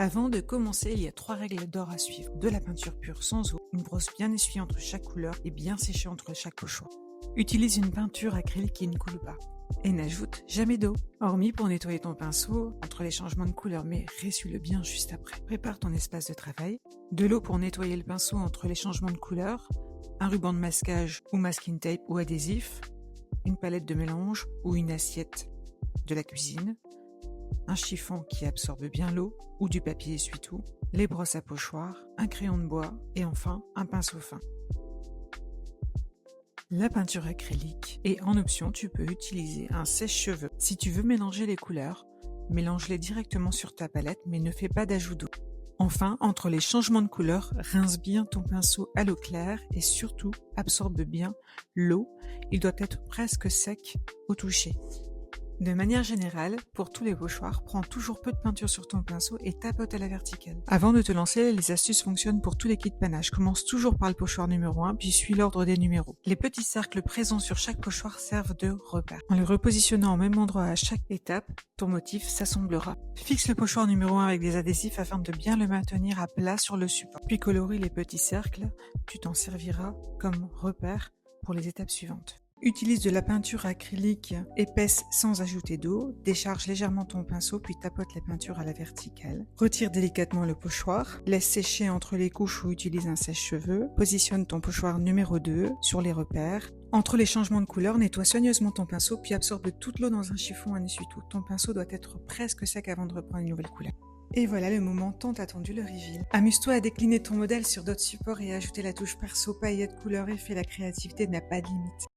Avant de commencer, il y a 3 règles d'or à suivre. De la peinture pure sans eau, une brosse bien essuyée entre chaque couleur et bien séchée entre chaque pochoir. Utilise une peinture acrylique qui ne coule pas. Et n'ajoute jamais d'eau, hormis pour nettoyer ton pinceau entre les changements de couleur, mais ressuie-le bien juste après. Prépare ton espace de travail, de l'eau pour nettoyer le pinceau entre les changements de couleur, un ruban de masquage ou masking tape ou adhésif, une palette de mélange ou une assiette de la cuisine, un chiffon qui absorbe bien l'eau ou du papier essuie-tout, les brosses à pochoir, un crayon de bois et enfin un pinceau fin. La peinture acrylique et en option tu peux utiliser un sèche-cheveux. Si tu veux mélanger les couleurs, mélange-les directement sur ta palette mais ne fais pas d'ajout d'eau. Enfin, entre les changements de couleur, rince bien ton pinceau à l'eau claire et surtout absorbe bien l'eau. Il doit être presque sec au toucher. De manière générale, pour tous les pochoirs, prends toujours peu de peinture sur ton pinceau et tapote à la verticale. Avant de te lancer, les astuces fonctionnent pour tous les kits panache. Commence toujours par le pochoir numéro 1, puis suis l'ordre des numéros. Les petits cercles présents sur chaque pochoir servent de repère. En les repositionnant au même endroit à chaque étape, ton motif s'assemblera. Fixe le pochoir numéro 1 avec des adhésifs afin de bien le maintenir à plat sur le support. Puis colorie les petits cercles, tu t'en serviras comme repère pour les étapes suivantes. Utilise de la peinture acrylique épaisse sans ajouter d'eau, décharge légèrement ton pinceau puis tapote la peinture à la verticale. Retire délicatement le pochoir, laisse sécher entre les couches ou utilise un sèche-cheveux. Positionne ton pochoir numéro 2 sur les repères. Entre les changements de couleur, nettoie soigneusement ton pinceau puis absorbe toute l'eau dans un chiffon à essuie-tout. Ton pinceau doit être presque sec avant de reprendre une nouvelle couleur. Et voilà le moment tant attendu, le reveal. Amuse-toi à décliner ton modèle sur d'autres supports et à ajouter la touche perso, paillettes, couleurs, effets. La créativité n'a pas de limite.